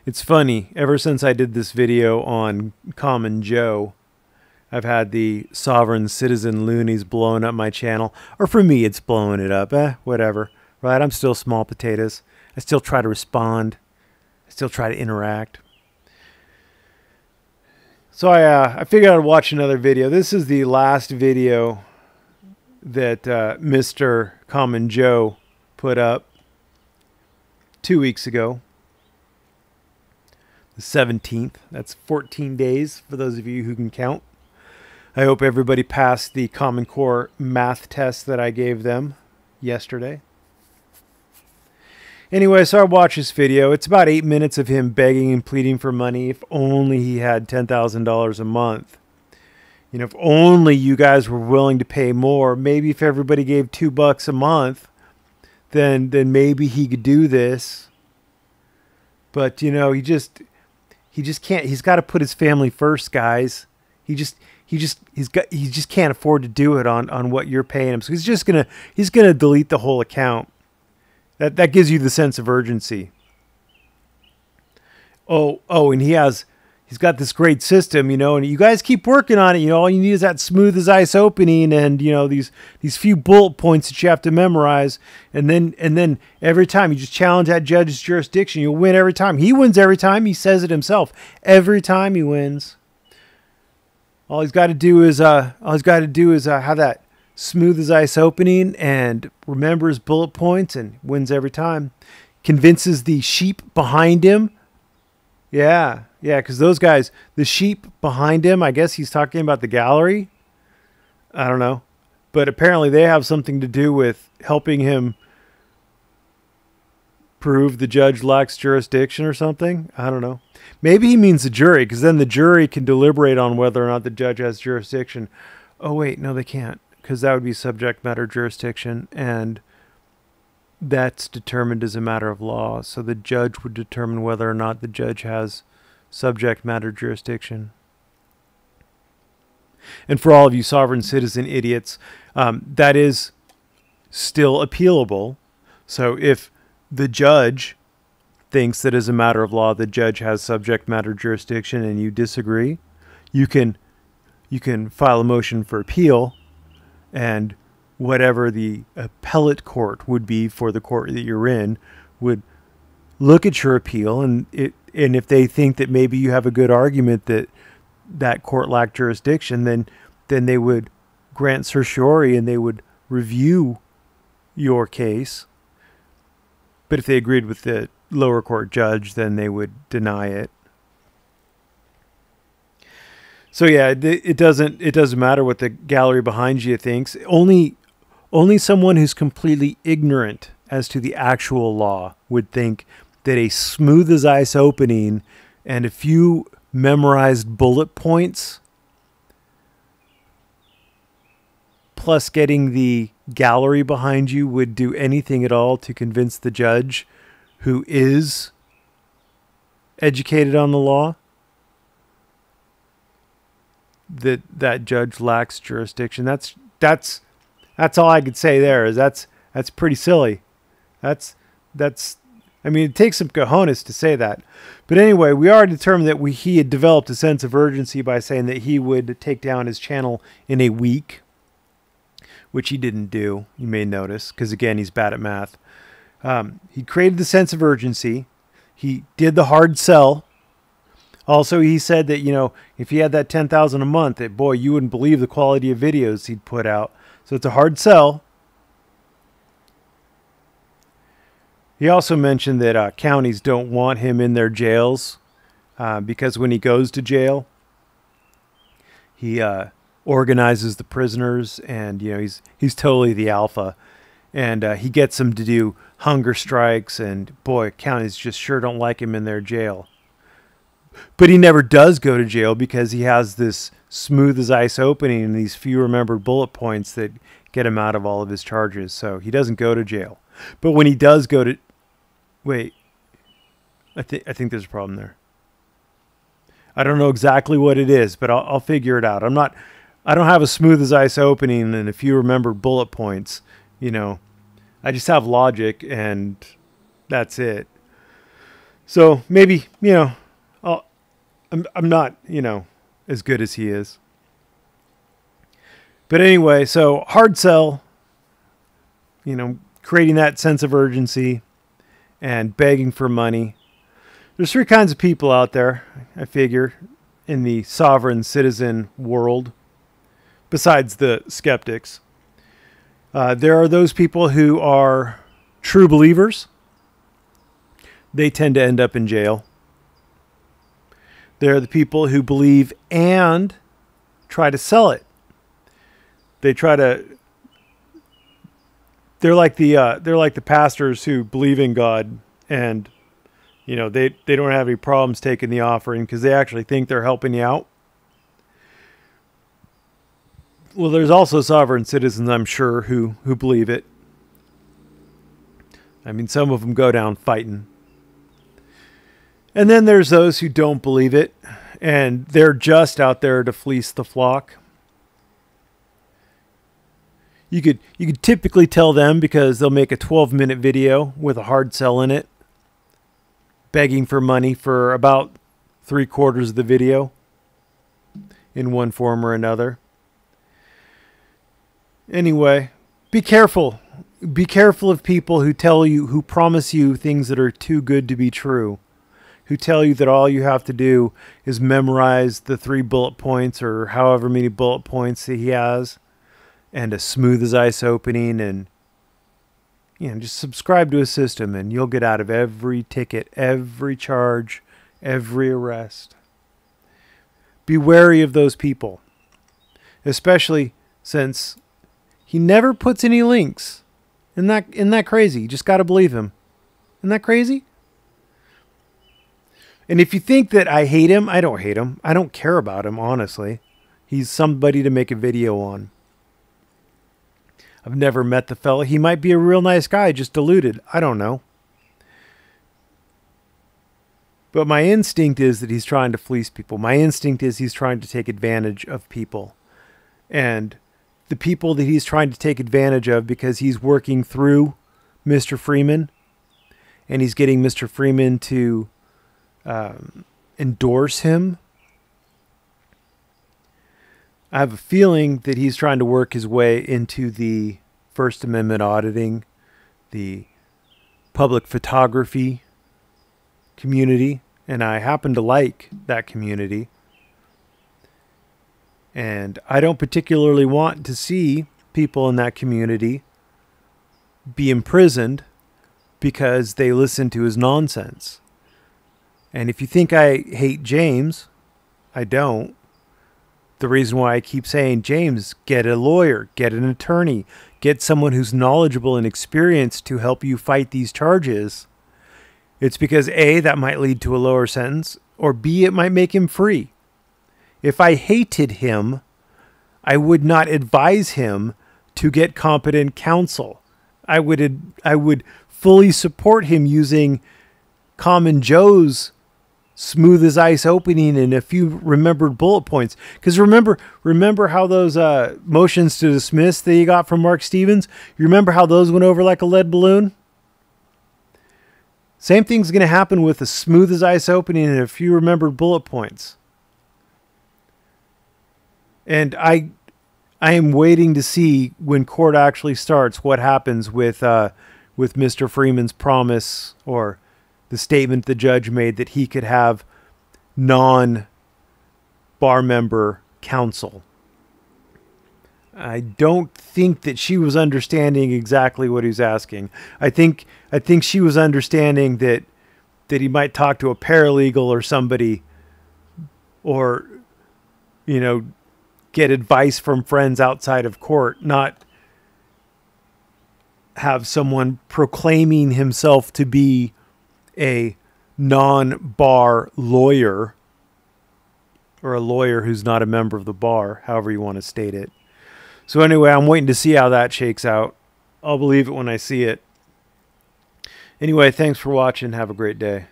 It's funny, ever since I did this video on Common Joe, I've had the sovereign citizen loonies blowing up my channel. Or for me, it's blowing it up. Whatever. Right? I'm still small potatoes. I still try to respond. I still try to interact. So I figured I'd watch another video. This is the last video that Mr. Common Joe put up 2 weeks ago. The 17th. That's 14 days for those of you who can count. I hope everybody passed the Common Core math test that I gave them yesterday. Anyway, so I watched this video. It's about 8 minutes of him begging and pleading for money. If only he had $10,000 a month. You know, if only you guys were willing to pay more. Maybe if everybody gave $2 a month, then maybe he could do this. But you know, he just can't. He's got to put his family first, guys. He just can't afford to do it on what you're paying him. So he's gonna delete the whole account. That gives you the sense of urgency. Oh, and he's got this great system, you know, and you guys keep working on it. You know, all you need is that smooth as ice opening, and you know these few bullet points that you have to memorize, and then every time you just challenge that judge's jurisdiction, you'll win every time. He wins every time. He says it himself. Every time he wins. All he's got to do is have that smooth as ice opening and remember his bullet points and wins every time. Convinces the sheep behind him. Yeah, because those guys, the sheep behind him, I guess he's talking about the gallery. I don't know. But apparently they have something to do with helping him prove the judge lacks jurisdiction or something. I don't know. Maybe he means the jury, because then the jury can deliberate on whether or not the judge has jurisdiction. Oh, wait, no, they can't, because that would be subject matter jurisdiction, and that's determined as a matter of law. So the judge would determine whether or not the judge has subject matter jurisdiction. And for all of you sovereign citizen idiots, that is still appealable. So if the judge thinks that as a matter of law the judge has subject matter jurisdiction and you disagree, you can file a motion for appeal, and whatever the appellate court would be for the court that you're in would look at your appeal, and if they think that maybe you have a good argument that that court lacked jurisdiction, then they would grant certiorari and they would review your case. But if they agreed with the lower court judge, then they would deny it. So yeah, it doesn't matter what the gallery behind you thinks. Only someone who's completely ignorant as to the actual law would think that a smooth as ice opening and a few memorized bullet points plus getting the gallery behind you would do anything at all to convince the judge, who is educated on the law, that judge lacks jurisdiction. That's all I could say there. Is that's pretty silly. I mean, it takes some cojones to say that. But anyway, we already determined that he had developed a sense of urgency by saying that he would take down his channel in a week, which he didn't do, you may notice, because again, he's bad at math. He created the sense of urgency. He did the hard sell. Also, he said that, you know, if he had that $10,000 a month, that boy, you wouldn't believe the quality of videos he'd put out. So it's a hard sell. He also mentioned that counties don't want him in their jails because when he goes to jail, he organizes the prisoners, and you know he's totally the alpha, and he gets them to do hunger strikes, and boy, counties just sure don't like him in their jail. But he never does go to jail because he has this smooth as ice opening and these few remembered bullet points that get him out of all of his charges. So he doesn't go to jail. But when he does go to... Wait. I think there's a problem there. I don't know exactly what it is, but I'll figure it out. I don't have a smooth as ice opening and a few remembered bullet points. You know, I just have logic, and that's it. So maybe, I'm not, as good as he is. But anyway, so hard sell, creating that sense of urgency and begging for money. There's three kinds of people out there, I figure, in the sovereign citizen world, besides the skeptics. There are those people who are true believers. They tend to end up in jail. There are the people who believe and try to sell it. They're like the pastors who believe in God, and they don't have any problems taking the offering because they actually think they're helping you out. Well, there's also sovereign citizens, I'm sure, who believe it. I mean, some of them go down fighting. And then there's those who don't believe it, and they're just out there to fleece the flock. You could typically tell them because they'll make a 12-minute video with a hard sell in it, begging for money for about 3/4 of the video in one form or another. Anyway, be careful. Be careful of people who promise you things that are too good to be true, who tell you that all you have to do is memorize the 3 bullet points or however many bullet points that he has, and a smooth as ice opening, and just subscribe to a system and you'll get out of every ticket, every charge, every arrest. Be wary of those people, especially since he never puts any links. Isn't that crazy? You just got to believe him. Isn't that crazy? And if you think that I hate him, I don't hate him. I don't care about him, honestly. He's somebody to make a video on. I've never met the fella. He might be a real nice guy, just deluded. I don't know. But my instinct is that he's trying to fleece people. My instinct is he's trying to take advantage of people. And the people that he's trying to take advantage of, because he's working through Mr. Freeman, and he's getting Mr. Freeman to endorse him. I have a feeling that he's trying to work his way into the First Amendment auditing, the public photography community, and I happen to like that community. And I don't particularly want to see people in that community be imprisoned because they listen to his nonsense. And if you think I hate James, I don't. The reason why I keep saying, James, get a lawyer, get an attorney, get someone who's knowledgeable and experienced to help you fight these charges. It's because A, that might lead to a lower sentence, or B, it might make him free. If I hated him, I would not advise him to get competent counsel. I would fully support him using Common Joe's smooth as ice opening and a few remembered bullet points. Because remember how those motions to dismiss that you got from Mark Stevens? You remember how those went over like a lead balloon? Same thing's going to happen with a smooth as ice opening and a few remembered bullet points. And I am waiting to see when court actually starts what happens with Mr. Freeman's promise, or the statement the judge made that he could have non-bar member counsel. I don't think that she was understanding exactly what he was asking. I think she was understanding that he might talk to a paralegal or somebody, or get advice from friends outside of court, not have someone proclaiming himself to be a non-bar lawyer, or a lawyer who's not a member of the bar, however you want to state it. So anyway, I'm waiting to see how that shakes out. I'll believe it when I see it. Anyway, thanks for watching. Have a great day.